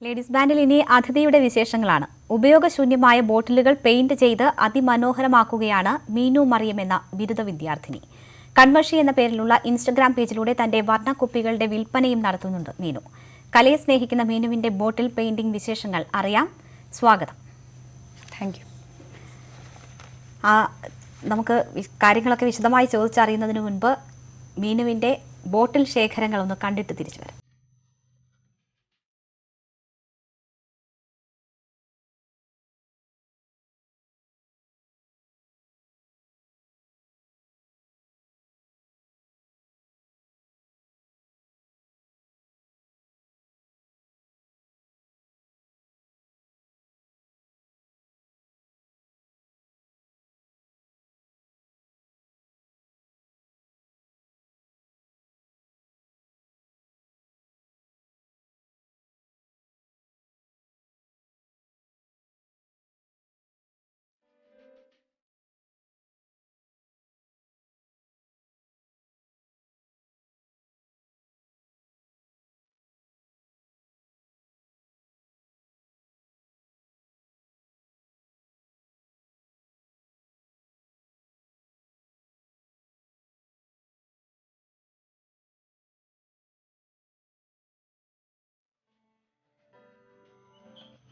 Ladies ബാൻഡിൽ ഇനി അതിഥിയുടെ വിശേഷങ്ങളാണ്. ഉപയോഗശൂന്യമായ ബോട്ടിലുകൾ പെയിന്റ് ചെയ്ത് അതിമനോഹരമാക്കുകയാണ് മീനു മറിയം എന്ന ബിരുദ വിദ്യാർത്ഥിനി. കൺമഷി എന്ന പേരിലുള്ള ഇൻസ്റ്റഗ്രാം പേജിലൂടെ തന്റെ വർണ്ണക്കുപ്പികളുടെ വിൽപ്പനയും നടത്തുന്നുണ്ട് മീനു. കലയെ സ്നേഹിക്കുന്ന മീനുവിന്റെ ബോട്ടിൽ പെയിന്റിംഗ് വിശേഷങ്ങൾ അറിയാം. സ്വാഗതം. Thank you. നമുക്ക് കാര്യങ്ങളൊക്കെ വിശദമായി ചോദിച്ചറിയുന്നതിന് മുൻപ് മീനുവിന്റെ ബോട്ടിൽ ശേഖരങ്ങൾ ഒന്ന് കണ്ടിട്ട് തിരിച്ചു വരാം.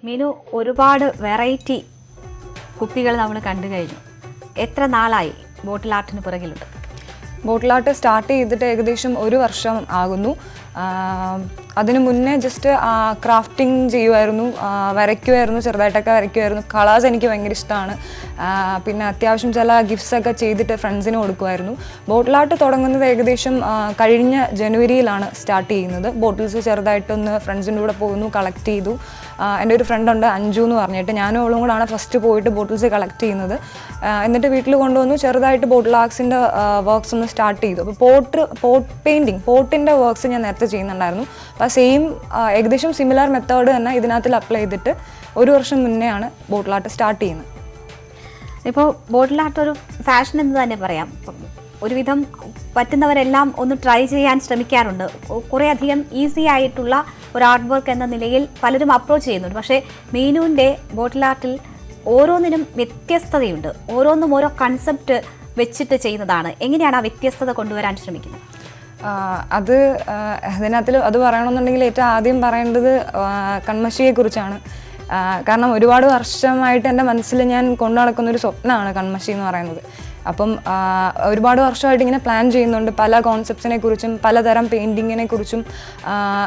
മീനു, ഒരുപാട് വെറൈറ്റി കുപ്പികൾ നമ്മൾ കണ്ടു കഴിഞ്ഞു. എത്ര നാളായി ബോട്ടിൽ ആർട്ടിന് പുറകിലുണ്ട്? ബോട്ടിൽ ആർട്ട് സ്റ്റാർട്ട് ചെയ്തിട്ട് ഏകദേശം 1 വർഷം ആകുന്നു. അതിനു മുന്നേ ജസ്റ്റ് ക്രാഫ്റ്റിംഗ് ചെയ്യുമായിരുന്നു, വരയ്ക്കുമായിരുന്നു, ചെറുതായിട്ടൊക്കെ വരയ്ക്കുമായിരുന്നു. കളേഴ്സ് എനിക്ക് ഭയങ്കര ഇഷ്ടമാണ്. പിന്നെ അത്യാവശ്യം ചില ഗിഫ്റ്റ്സൊക്കെ ചെയ്തിട്ട് ഫ്രണ്ട്സിന് കൊടുക്കുമായിരുന്നു. ബോട്ടിൽ ആർട്ട് തുടങ്ങുന്നത് ഏകദേശം കഴിഞ്ഞ ജനുവരിയിലാണ് സ്റ്റാർട്ട് ചെയ്യുന്നത്. ബോട്ടിൽസ് ചെറുതായിട്ടൊന്ന് ഫ്രണ്ട്സിൻ്റെ കൂടെ പോകുന്നു, കളക്ട് ചെയ്തു. എൻ്റെ ഒരു ഫ്രണ്ടുണ്ട് അഞ്ജു എന്ന് പറഞ്ഞിട്ട്, ഞാനും അവളും കൂടാണ് ഫസ്റ്റ് പോയിട്ട് ബോട്ടിൽസ് കളക്ട് ചെയ്യുന്നത്. എന്നിട്ട് വീട്ടിൽ കൊണ്ടുവന്നു ചെറുതായിട്ട് ബോട്ടിൽ ആർട്സിൻ്റെ വർക്ക്സ് ഒന്ന് സ്റ്റാർട്ട് ചെയ്തു. അപ്പോൾ പോട്ട് പെയിൻറ്റിങ്, പോട്ടിൻ്റെ വർക്ക്സ് ഞാൻ നേരത്തെ ചെയ്യുന്നുണ്ടായിരുന്നു. അപ്പോൾ സെയിം ഏകദേശം സിമിലർ മെത്തേഡ് തന്നെ ഇതിനകത്തിൽ അപ്ലൈ ചെയ്തിട്ട് 1 വർഷം മുന്നേ ആണ് ബോട്ടിൽ ആർട്ട് സ്റ്റാർട്ട് ചെയ്യുന്നത്. ഇപ്പോൾ ബോട്ടിൽ ആർട്ട് ഒരു ഫാഷൻ എന്ന് തന്നെ പറയാം. ഒരുവിധം പറ്റുന്നവരെല്ലാം ഒന്ന് ട്രൈ ചെയ്യാൻ ശ്രമിക്കാറുണ്ട്. കുറേ അധികം ഈസി ആയിട്ടുള്ള ഒരു ആർട്ട് വർക്ക് എന്ന നിലയിൽ പലരും അപ്രോച്ച് ചെയ്യുന്നുണ്ട്. പക്ഷേ മീനുവിൻ്റെ ബോട്ടിൽ ആർട്ടിൽ ഓരോന്നിനും വ്യത്യസ്തതയുണ്ട്. ഓരോന്നും ഓരോ കൺസെപ്റ്റ് വെച്ചിട്ട് ചെയ്യുന്നതാണ്. എങ്ങനെയാണ് ആ വ്യത്യസ്തത കൊണ്ടുവരാൻ ശ്രമിക്കുന്നത്? അതിനകത്തിൽ അത് പറയണമെന്നുണ്ടെങ്കിൽ ഏറ്റവും ആദ്യം പറയേണ്ടത് കൺമഷിയെക്കുറിച്ചാണ്. കാരണം ഒരുപാട് വർഷമായിട്ട് എൻ്റെ മനസ്സിൽ ഞാൻ കൊണ്ടു നടക്കുന്നൊരു സ്വപ്നമാണ് കൺമഷി എന്ന് പറയുന്നത്. അപ്പം ഒരുപാട് വർഷമായിട്ട് ഇങ്ങനെ പ്ലാൻ ചെയ്യുന്നുണ്ട് പല കോൺസെപ്റ്റ്സിനെ കുറിച്ചും പലതരം പെയിൻറ്റിങ്ങിനെ കുറിച്ചും.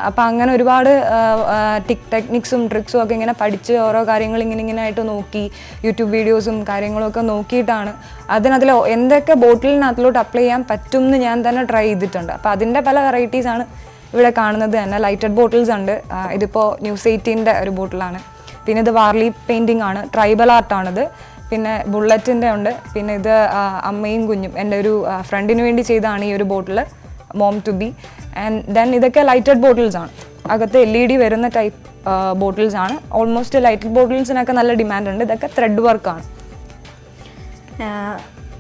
അപ്പം അങ്ങനെ ഒരുപാട് ടെക്നിക്സും ട്രിക്സും ഒക്കെ ഇങ്ങനെ പഠിച്ച് ഓരോ കാര്യങ്ങൾ ഇങ്ങനെ ആയിട്ട് നോക്കി, യൂട്യൂബ് വീഡിയോസും കാര്യങ്ങളൊക്കെ നോക്കിയിട്ടാണ് അതിനകത്തിൽ എന്തൊക്കെ ബോട്ടിലിനകത്തിലോട്ട് അപ്ലൈ ചെയ്യാൻ പറ്റും എന്ന് ഞാൻ തന്നെ ട്രൈ ചെയ്തിട്ടുണ്ട്. അപ്പോൾ അതിൻ്റെ പല വെറൈറ്റീസാണ് ഇവിടെ കാണുന്നത് തന്നെ. ലൈറ്റഡ് ബോട്ടിൽസ് ഉണ്ട്. ഇതിപ്പോൾ ന്യൂസ് 18ൻ്റെ ഒരു ബോട്ടിലാണ്. പിന്നെ ഇത് വാർലി പെയിൻറ്റിംഗ് ആണ്, ട്രൈബൽ ആർട്ടാണിത്. പിന്നെ ബുള്ളറ്റിൻ്റെ ഉണ്ട്. പിന്നെ ഇത് അമ്മയും കുഞ്ഞും എൻ്റെ ഒരു ഫ്രണ്ടിന് വേണ്ടി ചെയ്തതാണ് ഈ ഒരു bottle, mom to be. And then ഇതൊക്കെ ലൈറ്റഡ് ബോട്ടിൽസ് ആണ്. അകത്ത് LED വരുന്ന ടൈപ്പ് ബോട്ടിൽസ് ആണ്. ഓൾമോസ്റ്റ് ലൈറ്റഡ് ബോട്ടിൽസിനൊക്കെ നല്ല ഡിമാൻഡ് ഉണ്ട്. ഇതൊക്കെ ത്രെഡ് വർക്കാണ്.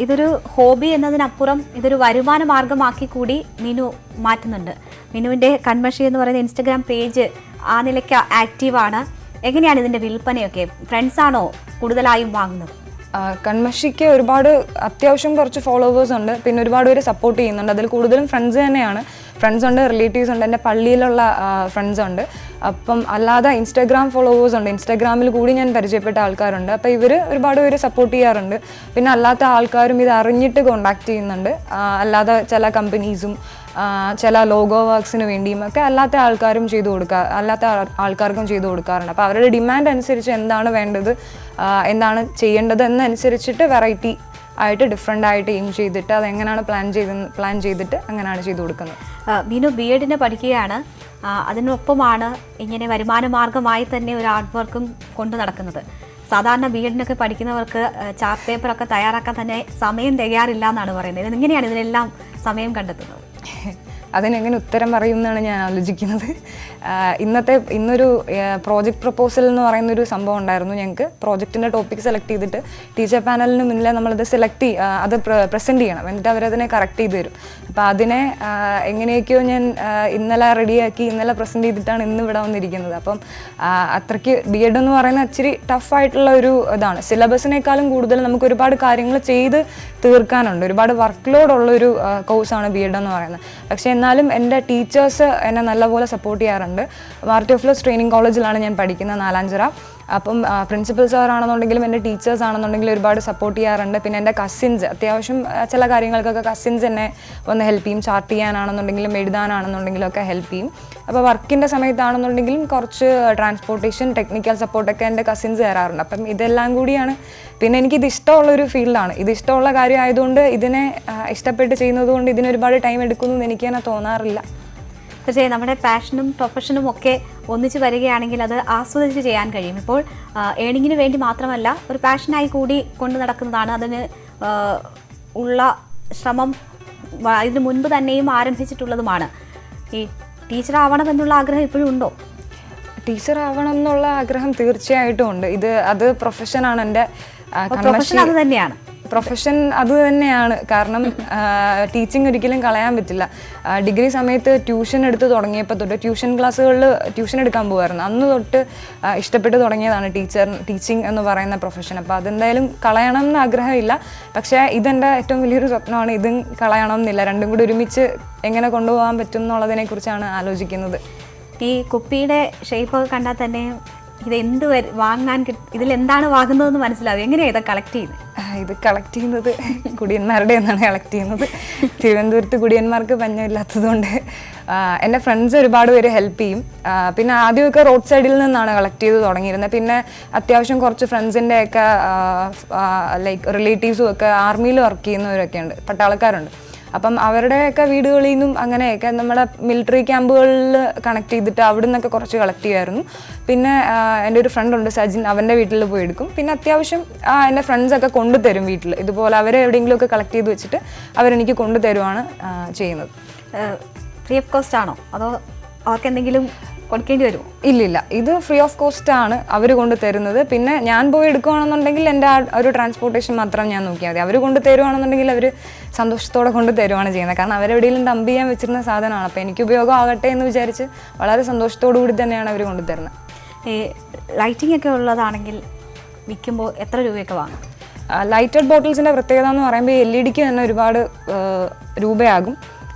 ഇതൊരു ഹോബി എന്നതിനപ്പുറം ഇതൊരു വരുമാന മാർഗമാക്കി കൂടി മീനു മാറ്റുന്നുണ്ട്. മീനുവിൻ്റെ കൺമഷി എന്ന് പറയുന്ന ഇൻസ്റ്റഗ്രാം പേജ് ആ നിലയ്ക്ക് ആക്റ്റീവാണ്. എങ്ങനെയാണ് ഇതിൻ്റെ വിൽപ്പനയൊക്കെ? ഫ്രണ്ട്സാണോ കൂടുതലായും വാങ്ങുന്നത്? കൺമഷിക്ക് അത്യാവശ്യം കുറച്ച് ഫോളോവേഴ്സ് ഉണ്ട്. പിന്നെ ഒരുപാട് പേര് സപ്പോർട്ട് ചെയ്യുന്നുണ്ട്. അതിൽ കൂടുതലും ഫ്രണ്ട്സ് തന്നെയാണ്. ഫ്രണ്ട്സ് ഉണ്ട്, റിലേറ്റീവ്സ് ഉണ്ട്, എൻ്റെ പള്ളിയിലുള്ള ഫ്രണ്ട്സ് ഉണ്ട്. അപ്പം അല്ലാതെ ഇൻസ്റ്റാഗ്രാം ഫോളോവേഴ്സ് ഉണ്ട്. ഇൻസ്റ്റാഗ്രാമിൽ കൂടി ഞാൻ പരിചയപ്പെട്ട ആൾക്കാരുണ്ട്. അപ്പോൾ ഇവർ ഒരുപാട് പേര് സപ്പോർട്ട് ചെയ്യാറുണ്ട്. പിന്നെ അല്ലാത്ത ആൾക്കാരും ഇത് അറിഞ്ഞിട്ട് കോണ്ടാക്ട് ചെയ്യുന്നുണ്ട്. അല്ലാതെ ചില കമ്പനീസും ചില ലോഗോ വർക്ക്സിന് വേണ്ടിയും ഒക്കെ അല്ലാത്ത ആൾക്കാർക്കും ചെയ്തു കൊടുക്കാറുണ്ട്. അപ്പോൾ അവരുടെ ഡിമാൻഡ് അനുസരിച്ച് എന്താണ് വേണ്ടത്, എന്താണ് ചെയ്യേണ്ടത് എന്നനുസരിച്ചിട്ട് വെറൈറ്റി ആയിട്ട് ഡിഫറെൻ്റ് ആയിട്ട് എയിം ചെയ്തിട്ട് അതെങ്ങനെയാണ് പ്ലാൻ ചെയ്തിട്ട് അങ്ങനെയാണ് ചെയ്തു കൊടുക്കുന്നത്. മീനു B.Ed പഠിക്കുകയാണ്. അതിനൊപ്പമാണ് ഇങ്ങനെ വരുമാന മാർഗമായി തന്നെ ഒരു ആർട്ട് വർക്കും കൊണ്ടു നടക്കുന്നത്. സാധാരണ B.Ed പഠിക്കുന്നവർക്ക് ചാർട്ട് പേപ്പറൊക്കെ തയ്യാറാക്കാൻ തന്നെ സമയം തികയാറില്ല എന്നാണ് പറയുന്നത്. എങ്ങനെയാണ് ഇതിനെല്ലാം സമയം കണ്ടെത്തുന്നത്? അതിനെങ്ങനെ ഉത്തരം പറയും എന്നാണ് ഞാൻ ആലോചിക്കുന്നത്. ഇന്നൊരു പ്രോജക്റ്റ് പ്രപ്പോസൽ എന്ന് പറയുന്നൊരു സംഭവം ഉണ്ടായിരുന്നു. ഞങ്ങൾക്ക് പ്രോജക്റ്റിൻ്റെ ടോപ്പിക് സെലക്ട് ചെയ്തിട്ട് ടീച്ചർ പാനലിന് മുന്നിൽ നമ്മളത് അത് പ്രസൻറ്റ് ചെയ്യണം. എന്നിട്ട് അവരതിനെ കറക്റ്റ് ചെയ്ത് തരും. അപ്പോൾ അതിനെ എങ്ങനെയൊക്കെയോ ഞാൻ ഇന്നലെ റെഡിയാക്കി ഇന്നലെ പ്രസൻറ്റ് ചെയ്തിട്ടാണ് ഇന്ന് ഇവിടെ വന്നിരിക്കുന്നത്. അപ്പം അത്രയ്ക്ക് B.Ed എന്ന് പറയുന്നത് ഇച്ചിരി ടഫായിട്ടുള്ള ഒരു ഇതാണ്. സിലബസിനേക്കാളും കൂടുതൽ നമുക്ക് ഒരുപാട് കാര്യങ്ങൾ ചെയ്ത് തീർക്കാനുണ്ട്. ഒരുപാട് വർക്ക് ലോഡ് ഉള്ളൊരു കോഴ്സാണ് B.Ed എന്ന് പറയുന്നത്. പക്ഷേ എന്നാലും എൻ്റെ ടീച്ചേഴ്സ് എന്നെ നല്ലപോലെ സപ്പോർട്ട് ചെയ്യാറുണ്ട്. മാർട്ടി ഓഫ് ലോസ് ട്രെയിനിങ് കോളേജിലാണ് ഞാൻ പഠിക്കുന്നത്, നാലാഞ്ചിറ. അപ്പം പ്രിൻസിപ്പൽ സാർ ആണെന്നുണ്ടെങ്കിലും എൻ്റെ ടീച്ചേഴ്സ് ആണെന്നുണ്ടെങ്കിലും ഒരുപാട് സപ്പോർട്ട് ചെയ്യാറുണ്ട്. പിന്നെ എൻ്റെ കസിൻസ് അത്യാവശ്യം ചില കാര്യങ്ങൾക്കൊക്കെ കസിൻസ് എന്നെ ഒന്ന് ഹെൽപ്പ് ചെയ്യും. ചാർട്ട് ചെയ്യാനാണെന്നുണ്ടെങ്കിലും എഴുതാനാണെന്നുണ്ടെങ്കിലും ഒക്കെ ഹെൽപ്പ് ചെയ്യും. അപ്പോൾ വർക്കിൻ്റെ സമയത്താണെന്നുണ്ടെങ്കിലും കുറച്ച് ട്രാൻസ്പോർട്ടേഷൻ ടെക്നിക്കൽ സപ്പോർട്ടൊക്കെ എൻ്റെ കസിൻസ് തരാറുണ്ട്. അപ്പം ഇതെല്ലാം കൂടിയാണ്. പിന്നെ എനിക്കിത് ഇഷ്ടമുള്ളൊരു ഫീൽഡാണ്. ഇത് ഇഷ്ടമുള്ള കാര്യമായതുകൊണ്ട് ഇതിനെ ഇഷ്ടപ്പെട്ട് ചെയ്യുന്നത് കൊണ്ട് ഇതിനൊരുപാട് ടൈം എടുക്കുമെന്ന് എനിക്ക് തന്നെ തോന്നാറില്ല. തീർച്ചയായും നമ്മുടെ പാഷനും പ്രൊഫഷനും ഒക്കെ ഒന്നിച്ച് വരികയാണെങ്കിൽ അത് ആസ്വദിച്ച് ചെയ്യാൻ കഴിയും. ഇപ്പോൾ ഏണിങ്ങിന് വേണ്ടി മാത്രമല്ല, ഒരു പാഷനായി കൂടി കൊണ്ടു നടക്കുന്നതാണ്. അതിന് ഉള്ള ശ്രമം ഇതിന് മുൻപ് തന്നെയും ആരംഭിച്ചിട്ടുള്ളതുമാണ്. ഈ ടീച്ചർ ആവണമെന്നുള്ള ആഗ്രഹം ഇപ്പോഴും ഉണ്ടോ? ടീച്ചർ ആവണം എന്നുള്ള ആഗ്രഹം തീർച്ചയായിട്ടും ഉണ്ട്. അത് പ്രൊഫഷനാണ്. എൻ്റെ പ്രൊഫഷൻ അത് തന്നെയാണ്. പ്രൊഫഷൻ അത് തന്നെയാണ്. കാരണം ടീച്ചിങ് ഒരിക്കലും കളയാൻ പറ്റില്ല. ഡിഗ്രി സമയത്ത് ട്യൂഷൻ എടുത്ത് തുടങ്ങിയപ്പോൾ തൊട്ട് ട്യൂഷൻ ക്ലാസ്സുകളിൽ ട്യൂഷൻ എടുക്കാൻ പോകുമായിരുന്നു. അന്ന് തൊട്ട് ഇഷ്ടപ്പെട്ട് തുടങ്ങിയതാണ് ടീച്ചിങ് എന്ന് പറയുന്ന പ്രൊഫഷൻ. അപ്പോൾ അതെന്തായാലും കളയണം എന്ന് ആഗ്രഹമില്ല. പക്ഷേ ഇതെൻ്റെ ഏറ്റവും വലിയൊരു സ്വപ്നമാണ്. ഇതും കളയണം എന്നില്ല. രണ്ടും കൂടി ഒരുമിച്ച് എങ്ങനെ കൊണ്ടുപോകാൻ പറ്റും എന്നുള്ളതിനെ കുറിച്ചാണ് ആലോചിക്കുന്നത്. ഈ കുപ്പിയുടെ ഷേപ്പ് കണ്ടാൽ തന്നെ ഇത് എന്ത് വാങ്ങാൻ ഇതിലെന്താണ് വാങ്ങുന്നതെന്ന് മനസ്സിലാവും. എങ്ങനെയാണ് ഇത് കളക്ട് ചെയ്യുന്നത്? ഇത് കളക്ട് ചെയ്യുന്നത് കുടിയന്മാരുടെ എന്നാണ് കളക്ട് ചെയ്യുന്നത്. തിരുവനന്തപുരത്ത് കുടിയന്മാർക്ക് പഞ്ഞമില്ലാത്തതുകൊണ്ട് എൻ്റെ ഫ്രണ്ട്സ് ഒരുപാട് പേര് ഹെൽപ്പ് ചെയ്യും. പിന്നെ ആദ്യമൊക്കെ റോഡ് സൈഡിൽ നിന്നാണ് കളക്ട് ചെയ്ത് തുടങ്ങിയിരുന്നത്. പിന്നെ അത്യാവശ്യം കുറച്ച് ഫ്രണ്ട്സിൻ്റെയൊക്കെ ലൈക്ക് റിലേറ്റീവ്സും ഒക്കെ ആർമിയിൽ വർക്ക് ചെയ്യുന്നവരൊക്കെ ഉണ്ട്, പട്ടാളക്കാരുണ്ട്. അപ്പം അവരുടെയൊക്കെ വീടുകളിൽ നിന്നും അങ്ങനെയൊക്കെ നമ്മുടെ മിലിറ്ററി ക്യാമ്പുകളിൽ കണക്ട് ചെയ്തിട്ട് അവിടെ നിന്നൊക്കെ കുറച്ച് കളക്ട് ചെയ്യുമായിരുന്നു. പിന്നെ എൻ്റെ ഒരു ഫ്രണ്ട് ഉണ്ട്, സജിൻ, അവൻ്റെ വീട്ടിൽ പോയി എടുക്കും. പിന്നെ അത്യാവശ്യം എൻ്റെ ഫ്രണ്ട്സൊക്കെ കൊണ്ടുതരും വീട്ടിൽ. ഇതുപോലെ അവരെ എവിടെയെങ്കിലുമൊക്കെ കളക്ട് ചെയ്ത് വെച്ചിട്ട് അവരെനിക്ക് കൊണ്ടുതരുവാണ് ചെയ്യുന്നത്. ഫ്രീ ഓഫ് കോസ്റ്റ് ആണോ അതോ അവർക്ക് എന്തെങ്കിലും കൊടുക്കേണ്ടി വരുമോ? ഇല്ലില്ല, ഇത് ഫ്രീ ഓഫ് കോസ്റ്റ് ആണ് അവർ കൊണ്ട് തരുന്നത്. പിന്നെ ഞാൻ പോയി എടുക്കുകയാണെന്നുണ്ടെങ്കിൽ എൻ്റെ ഒരു ട്രാൻസ്പോർട്ടേഷൻ മാത്രം ഞാൻ നോക്കിയാൽ മതി. അവർ കൊണ്ട് തരുവാണെന്നുണ്ടെങ്കിൽ അവർ സന്തോഷത്തോടെ കൊണ്ട് തരുവാണ് ചെയ്യുന്നത്. കാരണം അവരെവിടെയെങ്കിലും ഡംപ് ചെയ്യാൻ വെച്ചിരുന്ന സാധനമാണ്. അപ്പോൾ എനിക്ക് ഉപയോഗം ആകട്ടെ എന്ന് വിചാരിച്ച് വളരെ സന്തോഷത്തോടു കൂടി തന്നെയാണ് അവർ കൊണ്ട് തരുന്നത്. ഈ ലൈറ്റിംഗ് ഒക്കെ ഉള്ളതാണെങ്കിൽ വിൽക്കുമ്പോൾ എത്ര രൂപയൊക്കെ വാങ്ങും? ലൈറ്റഡ് ബോട്ടിൽസിൻ്റെ പ്രത്യേകത എന്ന് പറയുമ്പോൾ LED തന്നെ ഒരുപാട് രൂപയാകും.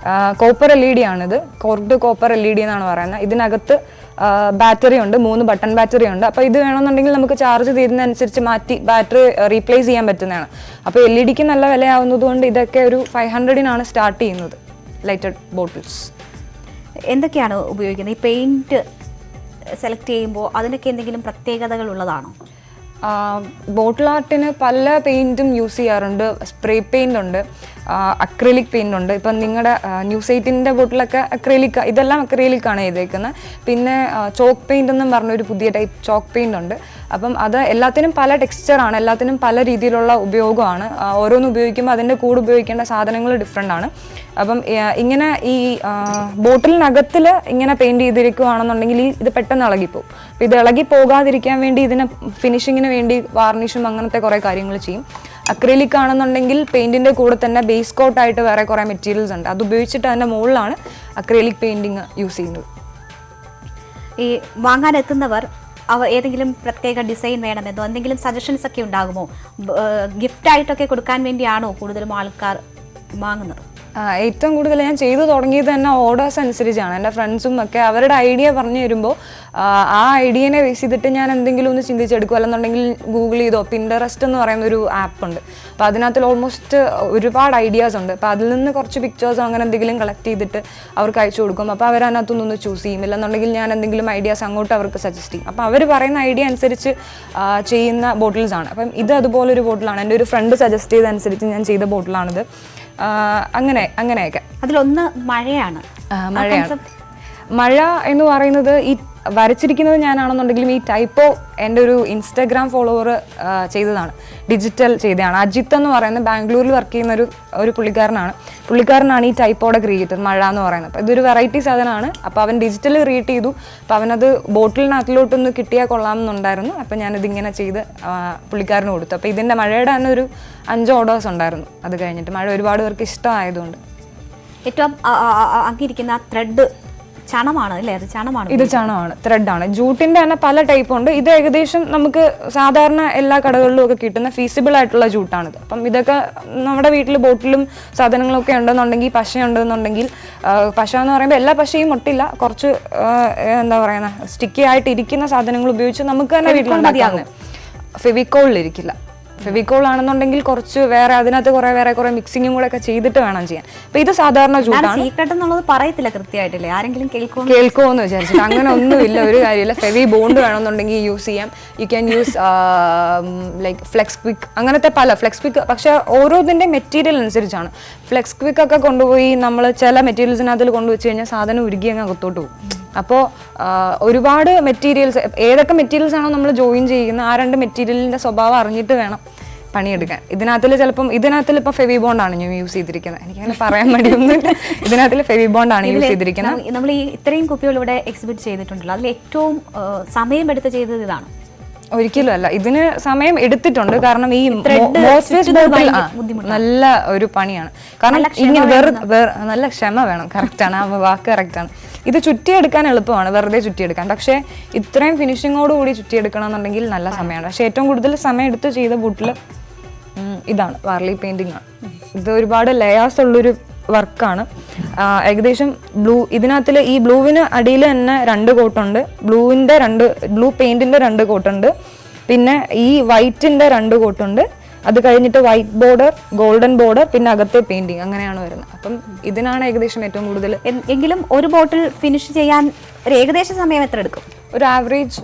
കോപ്പർ LED ആണിത്, കോർഡ് കോപ്പർ LED എന്നാണ് പറയുന്നത്. ഇതിനകത്ത് ബാറ്ററി ഉണ്ട്, 3 ബട്ടൺ ബാറ്ററി ഉണ്ട്. അപ്പോൾ ഇത് വേണമെന്നുണ്ടെങ്കിൽ നമുക്ക് ചാർജ് തീരുന്നതനുസരിച്ച് മാറ്റി ബാറ്ററി റീപ്ലേസ് ചെയ്യാൻ പറ്റുന്നതാണ്. അപ്പോൾ LED നല്ല വിലയാവുന്നതുകൊണ്ട് ഇതൊക്കെ ഒരു 500-നാണ് സ്റ്റാർട്ട് ചെയ്യുന്നത് ലൈറ്റഡ് ബോട്ടിൽസ്. എന്തൊക്കെയാണ് ഉപയോഗിക്കുന്നത്? ഈ പെയിൻറ്റ് സെലക്ട് ചെയ്യുമ്പോൾ അതിനൊക്കെ എന്തെങ്കിലും പ്രത്യേകതകൾ ഉള്ളതാണോ? ബോട്ടിൽ ആർട്ടിന് പല പെയിൻറ്റും യൂസ് ചെയ്യാറുണ്ട്. സ്പ്രേ പെയിൻ്റ് ഉണ്ട്, അക്രിലിക് പെയിൻ്റ് ഉണ്ട്. ഇപ്പം നിങ്ങളുടെ ന്യൂസ് 8-ൻ്റെ ബോട്ടിലൊക്കെ അക്രിലിക്, ഇതെല്ലാം അക്രിലിക്കാണ് ചെയ്തേക്കുന്നത്. പിന്നെ ചോക്ക് പെയിൻ്റ് എന്നും പറഞ്ഞൊരു പുതിയ ടൈപ്പ് ചോക്ക് പെയിൻ്റ് ഉണ്ട്. അപ്പം അത് എല്ലാത്തിനും പല ടെക്സ്ചറാണ്, എല്ലാത്തിനും പല രീതിയിലുള്ള ഉപയോഗമാണ്. ഓരോന്ന് ഉപയോഗിക്കുമ്പോൾ അതിൻ്റെ കൂടെ ഉപയോഗിക്കേണ്ട സാധനങ്ങൾ ഡിഫറെൻ്റ് ആണ്. അപ്പം ഇങ്ങനെ ഈ ബോട്ടിലിനകത്തിൽ ഇങ്ങനെ പെയിൻറ് ചെയ്തിരിക്കുകയാണെന്നുണ്ടെങ്കിൽ ഇത് പെട്ടെന്ന് ഇളകിപ്പോവും. അപ്പോൾ ഇത് ഇളകി പോകാതിരിക്കാൻ വേണ്ടി ഇതിനെ ഫിനിഷിങ്ങിന് വേണ്ടി വാർണിഷും അങ്ങനത്തെ കുറേ കാര്യങ്ങൾ ചെയ്യും. അക്രിലിക് ആണെന്നുണ്ടെങ്കിൽ പെയിൻറ്റിൻ്റെ കൂടെ തന്നെ ബേസ് കോട്ടായിട്ട് വേറെ കുറേ മെറ്റീരിയൽസ് ഉണ്ട്. അത് ഉപയോഗിച്ചിട്ട് അതിൻ്റെ മുകളിലാണ് അക്രിലിക് പെയിൻറ്റിങ് യൂസ് ചെയ്യുന്നത്. ഈ വാങ്ങാനെത്തുന്നവർ ഏതെങ്കിലും പ്രത്യേക ഡിസൈൻ വേണമെന്നോ എന്തെങ്കിലും സജഷൻസ് ഒക്കെ ഉണ്ടാകുമോ? ഗിഫ്റ്റായിട്ടൊക്കെ കൊടുക്കാൻ വേണ്ടിയാണോ കൂടുതലും ആൾക്കാർ വാങ്ങുന്നത്? ഏറ്റവും കൂടുതൽ ഞാൻ ചെയ്തു തുടങ്ങിയത് തന്നെ ഓർഡേഴ്സ് അനുസരിച്ചാണ്. എൻ്റെ ഫ്രണ്ട്സും ഒക്കെ അവരുടെ ഐഡിയ പറഞ്ഞു തരുമ്പോൾ ആ ഐഡിയനെ ബേസ് ചെയ്തിട്ട് ഞാൻ എന്തെങ്കിലും ഒന്ന് ചിന്തിച്ചെടുക്കും. അല്ലെന്നുണ്ടെങ്കിൽ ഗൂഗിൾ ചെയ്തോ, പിൻട്രസ്റ്റ് എന്ന് പറയുന്നൊരു ആപ്പ് ഉണ്ട്. അപ്പോൾ അതിനകത്തിൽ ഓൾമോസ്റ്റ് ഒരുപാട് ഐഡിയാസ് ഉണ്ട്. അപ്പോൾ അതിൽ നിന്ന് കുറച്ച് പിക്ചേഴ്സോ അങ്ങനെ എന്തെങ്കിലും കളക്ട് ചെയ്തിട്ട് അവർക്ക് അയച്ചു കൊടുക്കും. അപ്പോൾ അവർ അതിനകത്തുനിന്ന് ചൂസ് ചെയ്യും. ഇല്ലെന്നുണ്ടെങ്കിൽ ഞാൻ എന്തെങ്കിലും ഐഡിയാസ് അങ്ങോട്ട് അവർക്ക് സജസ്റ്റ് ചെയ്യും. അപ്പോൾ അവർ പറയുന്ന ഐഡിയ അനുസരിച്ച് ചെയ്യുന്ന ബോട്ടിൽസാണ്. അപ്പം ഇത് അതുപോലൊരു ബോട്ടിലാണ്. എൻ്റെ ഒരു ഫ്രണ്ട് സജസ്റ്റ് ചെയ്തതനുസരിച്ച് ഞാൻ ചെയ്ത ബോട്ടിലാണിത്. അങ്ങനെയൊക്കെ. അതിലൊന്ന് മഴയാണ്. മഴ എന്ന് പറയുന്നത് ഈ വരച്ചിരിക്കുന്നത് ഞാനാണെന്നുണ്ടെങ്കിലും ഈ ടൈപ്പോ എൻ്റെ ഒരു ഇൻസ്റ്റാഗ്രാം ഫോളോവർ ചെയ്തതാണ്, ഡിജിറ്റൽ ചെയ്തതാണ്. അജിത്ത് എന്ന് പറയുന്ന ബാംഗ്ലൂരിൽ വർക്ക് ചെയ്യുന്ന ഒരു പുള്ളിക്കാരനാണ് ഈ ടൈപ്പോടെ ക്രിയേറ്റ് ചെയ്തത്, മഴ എന്ന് പറയുന്നത്. അപ്പോൾ ഇതൊരു വെറൈറ്റി സാധനമാണ്. അപ്പോൾ അവൻ ഡിജിറ്റൽ ക്രിയേറ്റ് ചെയ്തു. അപ്പോൾ അവനത് ബോട്ടിലിനകത്തിലോട്ടൊന്ന് കിട്ടിയാൽ കൊള്ളാമെന്നുണ്ടായിരുന്നു. അപ്പോൾ ഞാനിതിങ്ങനെ ചെയ്ത് പുള്ളിക്കാരന് കൊടുത്തു. അപ്പോൾ ഇതിൻ്റെ മഴയുടെ തന്നെ ഒരു 5 ഓർഡേഴ്സ് ഉണ്ടായിരുന്നു. അത് കഴിഞ്ഞിട്ട് മഴ ഒരുപാട് പേർക്ക് ഇഷ്ടമായതുകൊണ്ട്. ഏറ്റവും അങ്ങിരിക്കുന്ന ത്രെഡ് ചണമാണ് അല്ലേ? അത് ചണമാണ്. ഇത് ചണമാണ്, ത്രെഡാണ്. ജൂട്ടിന്റെ തന്നെ പല ടൈപ്പ് ഉണ്ട്. ഇത് ഏകദേശം നമുക്ക് സാധാരണ എല്ലാ കടകളിലും ഒക്കെ കിട്ടുന്ന ഫീസിബിൾ ആയിട്ടുള്ള ജൂട്ടാണിത്. അപ്പം ഇതൊക്കെ നമ്മുടെ വീട്ടിൽ ബോട്ടിലും സാധനങ്ങളൊക്കെ ഉണ്ടെന്നുണ്ടെങ്കിൽ, പശ ഉണ്ടെന്നുണ്ടെങ്കിൽ, പശ എന്ന് പറയുമ്പോൾ എല്ലാ പശയും ഒട്ടില്ല, കുറച്ച് എന്താ പറയുക സ്റ്റിക്കി ആയിട്ട് ഇരിക്കുന്ന സാധനങ്ങൾ ഉപയോഗിച്ച് നമുക്ക് തന്നെ വീട്ടിലുണ്ടാക്കാവുന്ന. ഫെവിക്കോളിലിരിക്കില്ല. ഫെവിക്കോൾ ആണെന്നുണ്ടെങ്കിൽ കുറച്ച് അതിനകത്ത് കുറെ മിക്സിങ്ങും കൂടെ ഒക്കെ ചെയ്തിട്ട് വേണം ചെയ്യാൻ. അപ്പൊ ഇത് സാധാരണ ജൂട്ടാണ്. സീക്രട്ട് എന്നുള്ളത് പറയത്തില്ല കൃത്യമായിട്ടില്ലേ, ആരെങ്കിലും കേൾക്കുമെന്ന് വിചാരിച്ചിട്ട്. അങ്ങനെ ഒന്നുമില്ല, ഒരു കാര്യമില്ല. ഫെവി ബോണ്ട് വേണമെന്നുണ്ടെങ്കിൽ യൂസ് ചെയ്യാം. You can use like flex quick, അങ്ങനത്തെ പല ഫ്ലെക്സ് ക്വിക്ക്. പക്ഷെ ഓരോതിന്റെ മെറ്റീരിയൽ അനുസരിച്ചാണ്. ഫ്ലെക്സ് ക്വിക്ക് ഒക്കെ കൊണ്ടുപോയി നമ്മൾ ചില മെറ്റീരിയൽസിനകത്തിൽ കൊണ്ടുവച്ച് കഴിഞ്ഞാൽ സാധനം ഉരുകി അങ്ങ് അകത്തോട്ട് പോകും. അപ്പോൾ ഒരുപാട് മെറ്റീരിയൽസ്, ഏതൊക്കെ മെറ്റീരിയൽസ് ആണോ നമ്മൾ ജോയിൻ ചെയ്യുന്നത്, ആ 2 മെറ്റീരിയലിന്റെ സ്വഭാവം അറിഞ്ഞിട്ട് വേണം പണിയെടുക്കാൻ. ഇതിനകത്തിൽ ഇപ്പോൾ ഫെവി ബോണ്ടാണ് ഞാൻ യൂസ് ചെയ്തിരിക്കുന്നത്. എനിക്കങ്ങനെ പറയാൻ മടിയൊന്നുമില്ല. ഇതിനകത്തിൽ ഫെവി ബോണ്ടാണ് യൂസ് ചെയ്തിരിക്കുന്നത്. നമ്മൾ ഈ ഇത്രയും കുപ്പികൾ ഇവിടെ എക്സിബിറ്റ് ചെയ്തിട്ടുണ്ടല്ലോ, അതിൽ ഏറ്റവും സമയമെടുത്ത് ചെയ്തത് ഇതാണ്? ഒരിക്കലും അല്ല, ഇതിന് സമയം എടുത്തിട്ടുണ്ട്. കാരണം ഈ നല്ല ഒരു പണിയാണ്. കാരണം ഇങ്ങനെ നല്ല ക്ഷമ വേണം. കറക്റ്റാണ്, ആ വാക്ക് കറക്റ്റാണ്. ഇത് ചുറ്റിയെടുക്കാൻ എളുപ്പമാണ്, വെറുതെ ചുറ്റിയെടുക്കാൻ. പക്ഷേ ഇത്രയും ഫിനിഷിങ്ങോടുകൂടി ചുറ്റിയെടുക്കണം എന്നുണ്ടെങ്കിൽ നല്ല സമയമാണ്. പക്ഷെ ഏറ്റവും കൂടുതൽ സമയം എടുത്ത് ചെയ്ത ബൂട്ടിൽ ഇതാണ്, വാർലി പെയിന്റിംഗ് ആണ്. ഇത് ഒരുപാട് ലെയേഴ്സ് ഉള്ളൊരു വർക്കാണ്. ഏകദേശം ഇതിനകത്തിൽ ഈ ബ്ലൂവിന് അടിയിൽ തന്നെ 2 കോട്ടുണ്ട്. ബ്ലൂ പെയിന്റിന്റെ 2 കോട്ടുണ്ട്. പിന്നെ ഈ വൈറ്റിന്റെ 2 കോട്ടുണ്ട്. അത് കഴിഞ്ഞിട്ട് വൈറ്റ് ബോർഡർ, ഗോൾഡൻ ബോർഡർ, പിന്നെ അകത്തെ പെയിന്റിങ്, അങ്ങനെയാണ് വരുന്നത്. അപ്പം ഇതിനാണ് ഏകദേശം ഏറ്റവും കൂടുതൽ. എങ്കിലും ഒരു ബോട്ടിൽ ഫിനിഷ് ചെയ്യാൻ ഒരു ഏകദേശ സമയം എത്ര എടുക്കും? ഒരു ആവറേജ്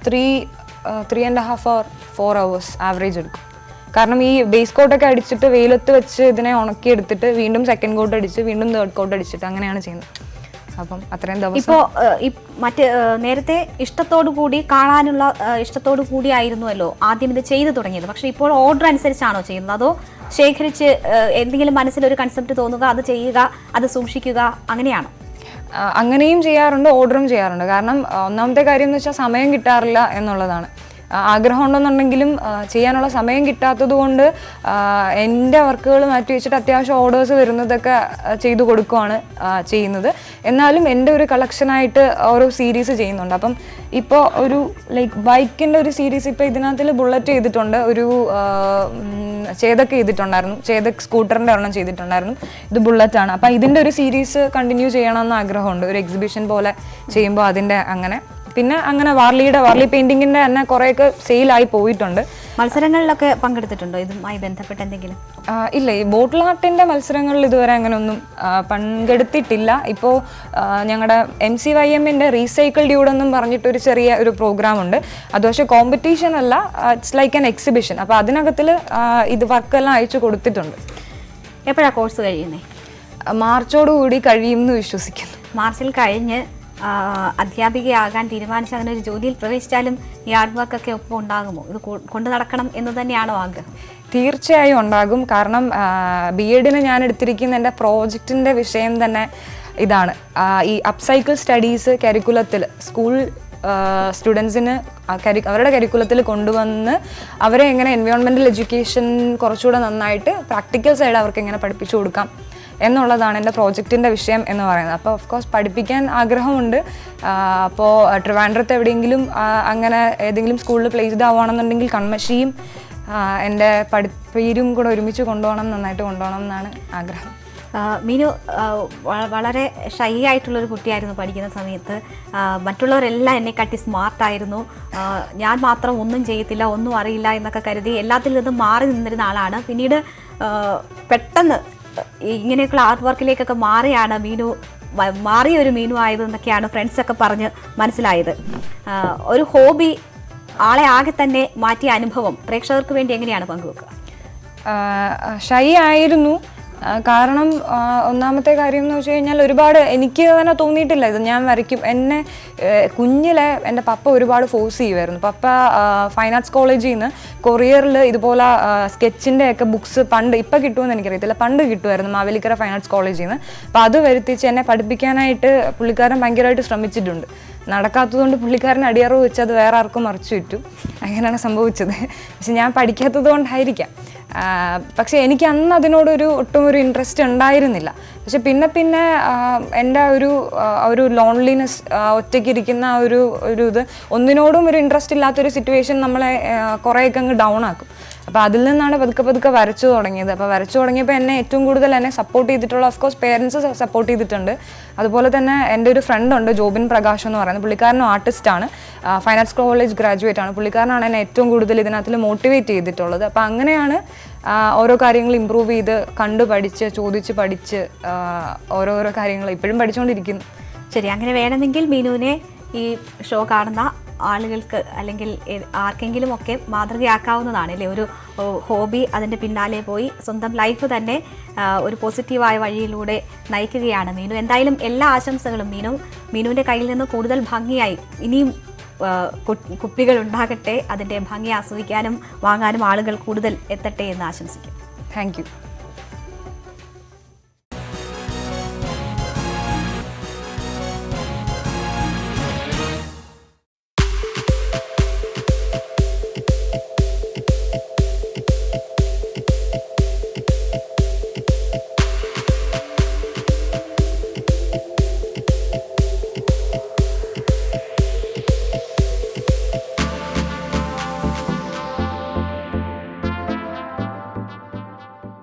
3.5 or 4 hours ആവറേജ് എടുക്കും. കാരണം ഈ ബേസ് കോട്ടൊക്കെ അടിച്ചിട്ട് വെയിലത്ത് വെച്ച് ഇതിനെ ഉണക്കി എടുത്തിട്ട് വീണ്ടും സെക്കൻഡ് കോട്ട് അടിച്ച് വീണ്ടും തേർഡ് കോട്ട് അടിച്ചിട്ട് അങ്ങനെയാണ് ചെയ്യുന്നത്. അപ്പം അത്രയും ദിവസം. ഇപ്പോൾ മറ്റ് നേരത്തെ ഇഷ്ടത്തോടു കൂടി കാണാനുള്ള ഇഷ്ടത്തോടു കൂടി ആയിരുന്നുവല്ലോ ആദ്യം ഇത് ചെയ്തു തുടങ്ങിയത്. പക്ഷെ ഇപ്പോൾ ഓർഡർ അനുസരിച്ചാണോ ചെയ്യുന്നത്, അതോ ശേഖരിച്ച് എന്തെങ്കിലും മനസ്സിലൊരു കൺസെപ്റ്റ് തോന്നുക, അത് ചെയ്യുക, അത് സൂക്ഷിക്കുക, അങ്ങനെയാണോ? അങ്ങനെയും ചെയ്യാറുണ്ട്, ഓർഡറും ചെയ്യാറുണ്ട്. കാരണം ഒന്നാമത്തെ കാര്യം എന്ന് വെച്ചാൽ സമയം കിട്ടാറില്ല എന്നുള്ളതാണ്. ആഗ്രഹം ഉണ്ടെന്നുണ്ടെങ്കിലും ചെയ്യാനുള്ള സമയം കിട്ടാത്തത് കൊണ്ട് എൻ്റെ വർക്കുകൾ മാറ്റി വെച്ചിട്ട് അത്യാവശ്യം ഓർഡേഴ്സ് വരുന്നതൊക്കെ ചെയ്തു കൊടുക്കുകയാണ് ചെയ്യുന്നത്. എന്നാലും എൻ്റെ ഒരു കളക്ഷനായിട്ട് ഓരോ സീരീസ് ചെയ്യുന്നുണ്ട്. അപ്പം ഇപ്പോൾ ഒരു ലൈക്ക് ബൈക്കിൻ്റെ ഒരു സീരീസ് ഇപ്പോൾ ഇതിനകത്തിൽ ബുള്ളറ്റ് ചെയ്തിട്ടുണ്ട്, ഒരു ചേതക്ക് ചെയ്തിട്ടുണ്ടായിരുന്നു, ചേതക് സ്കൂട്ടറിൻ്റെ ഒരെണ്ണം ചെയ്തിട്ടുണ്ടായിരുന്നു. ഇത് ബുള്ളറ്റാണ്. അപ്പം ഇതിൻ്റെ ഒരു സീരീസ് കണ്ടിന്യൂ ചെയ്യണമെന്ന് ആഗ്രഹമുണ്ട്. ഒരു എക്സിബിഷൻ പോലെ ചെയ്യുമ്പോൾ അതിൻ്റെ അങ്ങനെ. പിന്നെ അങ്ങനെ വാർലി പെയിന്റിങ്ങിന്റെ തന്നെ കുറെയൊക്കെ സെയിലായി പോയിട്ടുണ്ട്. മത്സരങ്ങളിലൊക്കെ പങ്കെടുത്തിട്ടുണ്ടോ ഇതുമായി ബന്ധപ്പെട്ട് എന്തെങ്കിലും? ഇല്ല, ഈ ബോട്ടിൽ ആർട്ടിന്റെ മത്സരങ്ങളിൽ ഇതുവരെ അങ്ങനെ ഒന്നും പങ്കെടുത്തിട്ടില്ല. ഇപ്പോൾ ഞങ്ങളുടെ MCYMന്റെ റീസൈക്കിൾ ഡ്യൂഡ് എന്നും പറഞ്ഞിട്ടൊരു ചെറിയ ഒരു പ്രോഗ്രാം ഉണ്ട്. അത് പക്ഷേ കോമ്പറ്റീഷൻ അല്ല, ഇറ്റ്സ് ലൈക്ക് ആൻ എക്സിബിഷൻ. അപ്പോൾ അതിനകത്തിൽ ഇത് വർക്കെല്ലാം അയച്ചു കൊടുത്തിട്ടുണ്ട്. എപ്പോഴാണ് കോഴ്സ് കഴിയുന്നത്? മാർച്ചോടുകൂടി കഴിയുമെന്ന് വിശ്വസിക്കുന്നു. മാർച്ചിൽ കഴിഞ്ഞ് അധ്യാപികയാകാൻ തീരുമാനിച്ച അങ്ങനെ ഒരു ജോലിയിൽ പ്രവേശിച്ചാലും ഈ ആർട്ട് വർക്കൊക്കെ ഒപ്പം ഉണ്ടാകുമോ? ഇത് കൊണ്ടു നടക്കണം എന്ന് തന്നെയാണോ ആഗ്രഹം? തീർച്ചയായും ഉണ്ടാകും. കാരണം BEdന് ഞാൻ എടുത്തിരിക്കുന്ന എൻ്റെ പ്രോജക്റ്റിൻ്റെ വിഷയം തന്നെ ഇതാണ്. ഈ അപ്സൈക്കിൾ സ്റ്റഡീസ് കരിക്കുലത്തിൽ സ്കൂൾ സ്റ്റുഡൻസിന് അവരുടെ കരിക്കുലത്തിൽ കൊണ്ടുവന്ന് അവരെ എങ്ങനെ എൻവയോൺമെൻറ്റൽ എഡ്യൂക്കേഷൻ കുറച്ചുകൂടെ നന്നായിട്ട് പ്രാക്ടിക്കൽ സൈഡ് അവർക്ക് എങ്ങനെ പഠിപ്പിച്ചു കൊടുക്കാം എന്നുള്ളതാണ് എൻ്റെ പ്രോജക്റ്റിൻ്റെ വിഷയം എന്ന് പറയുന്നത്. അപ്പോൾ ഓഫ് കോഴ്സ് പഠിപ്പിക്കാൻ ആഗ്രഹമുണ്ട്. അപ്പോൾ ട്രിവാൻഡ്രത്ത് എവിടെയെങ്കിലും അങ്ങനെ ഏതെങ്കിലും സ്കൂളിൽ പ്ലേസ്ഡ് ആവുകയാണെന്നുണ്ടെങ്കിൽ കൺമഷിയും എൻ്റെ പേരും കൂടെ ഒരുമിച്ച് നന്നായിട്ട് കൊണ്ടുപോകണം എന്നാണ് ആഗ്രഹം. മീനു വളരെ ഷൈ ആയിട്ടുള്ളൊരു കുട്ടിയായിരുന്നു പഠിക്കുന്ന സമയത്ത്. മറ്റുള്ളവരെല്ലാം എന്നെക്കാട്ടി സ്മാർട്ടായിരുന്നു. ഞാൻ മാത്രം ഒന്നും ചെയ്യത്തില്ല, ഒന്നും അറിയില്ല എന്നൊക്കെ കരുതി എല്ലാത്തിൽ നിന്നും മാറി നിന്നിരുന്ന ആളാണ്. പിന്നീട് പെട്ടെന്ന് ഇങ്ങനെയൊക്കെയുള്ള ആർട്ട് വർക്കിലേക്കൊക്കെ മാറിയൊരു മീനു ആയതെന്നൊക്കെയാണ് ഫ്രണ്ട്സൊക്കെ പറഞ്ഞ് മനസ്സിലായത്. ഒരു ഹോബി ആളെ ആകെ തന്നെ മാറ്റിയ അനുഭവം പ്രേക്ഷകർക്ക് വേണ്ടി എങ്ങനെയാണ് പങ്കുവെക്കുക? ഷൈ ആയിരുന്നു, കാരണം ഒന്നാമത്തെ കാര്യം എന്ന് വെച്ച് കഴിഞ്ഞാൽ ഒരുപാട് എനിക്ക് തന്നെ തോന്നിയിട്ടില്ല ഇത് ഞാൻ വരയ്ക്കും. എന്നെ കുഞ്ഞിലെ എൻ്റെ പപ്പ ഒരുപാട് ഫോഴ്സ് ചെയ്യുമായിരുന്നു. പപ്പ ഫൈൻ ആർട്സ് കോളേജിൽ നിന്ന് കൊറിയറിൽ ഇതുപോലെ സ്കെച്ചിൻ്റെ ഒക്കെ ബുക്സ് പണ്ട് ഇപ്പം കിട്ടുമെന്ന് എനിക്കറിയത്തില്ല, പണ്ട് കിട്ടുമായിരുന്നു മാവേലിക്കര ഫൈൻ ആർട്സ് കോളേജിൽ നിന്ന്. അപ്പോൾ അത് വരുത്തിച്ച് എന്നെ പഠിപ്പിക്കാനായിട്ട് പുള്ളിക്കാരൻ ഭയങ്കരമായിട്ട് ശ്രമിച്ചിട്ടുണ്ട്. നടക്കാത്തതുകൊണ്ട് പുള്ളിക്കാരൻ അടിയറവ് വെച്ച് അത് വേറെ ആർക്കും മറിച്ചു വിറ്റു. അങ്ങനെയാണ് സംഭവിച്ചത്. പക്ഷെ ഞാൻ പഠിക്കാത്തത് കൊണ്ടായിരിക്കാം. പക്ഷെ എനിക്ക് അന്ന് അതിനോടൊരു ഒട്ടും ഒരു ഇൻട്രസ്റ്റ് ഉണ്ടായിരുന്നില്ല. പക്ഷെ പിന്നെ പിന്നെ എൻ്റെ ഒരു ലോൺലിനെസ്, ഒറ്റയ്ക്കിരിക്കുന്ന ഒരു ഇത്, ഒന്നിനോടും ഒരു ഇൻട്രസ്റ്റ് ഇല്ലാത്തൊരു സിറ്റുവേഷൻ നമ്മളെ കുറേയൊക്കെ അങ്ങ് ഡൗൺ ആക്കും. അപ്പോൾ അതിൽ നിന്നാണ് പതുക്കെ വരച്ചു തുടങ്ങിയത്. അപ്പോൾ വരച്ചു തുടങ്ങിയപ്പോൾ എന്നെ ഏറ്റവും കൂടുതൽ എന്നെ സപ്പോർട്ട് ചെയ്തിട്ടുള്ള ഓഫ്കോഴ്സ് പേരൻസ് സപ്പോർട്ട് ചെയ്തിട്ടുണ്ട്. അതുപോലെ തന്നെ എൻ്റെ ഒരു ഫ്രണ്ട് ഉണ്ട്, ജോബിൻ പ്രകാശ് എന്ന് പറയുന്നത്. പുള്ളിക്കാരനും ആർട്ടിസ്റ്റാണ്, ഫൈൻ ആർട്സ് കോളേജ് ഗ്രാജുവേറ്റ് ആണ്. പുള്ളിക്കാരനാണ് എന്നെ ഏറ്റവും കൂടുതൽ ഇതിനകത്തിൽ മോട്ടിവേറ്റ് ചെയ്തിട്ടുള്ളത്. അപ്പോൾ അങ്ങനെയാണ് ഓരോ കാര്യങ്ങൾ ഇമ്പ്രൂവ് ചെയ്ത് കണ്ടു പഠിച്ച് ചോദിച്ച് പഠിച്ച് ഓരോരോ കാര്യങ്ങൾ ഇപ്പോഴും പഠിച്ചുകൊണ്ടിരിക്കുന്നു. ശരി, അങ്ങനെ വേണമെങ്കിൽ മീനുവിനെ ഈ ഷോ കാണുന്ന ആളുകൾക്ക് അല്ലെങ്കിൽ ആർക്കെങ്കിലും ഒക്കെ മാതൃകയാക്കാവുന്നതാണ് അല്ലേ? ഒരു ഹോബി, അതിൻ്റെ പിന്നാലെ പോയി സ്വന്തം ലൈഫ് തന്നെ ഒരു പോസിറ്റീവായ വഴിയിലൂടെ നയിക്കുകയാണ് മീനു. എന്തായാലും എല്ലാ ആശംസകളും മീനുവിൻ്റെ കയ്യിൽ നിന്ന് കൂടുതൽ ഭംഗിയായി ഇനിയും കുപ്പികൾ ഉണ്ടാകട്ടെ, അതിൻ്റെ ഭംഗി ആസ്വദിക്കാനും വാങ്ങാനും ആളുകൾ കൂടുതൽ എത്തട്ടെ എന്ന് ആശംസിക്കും. Thank you.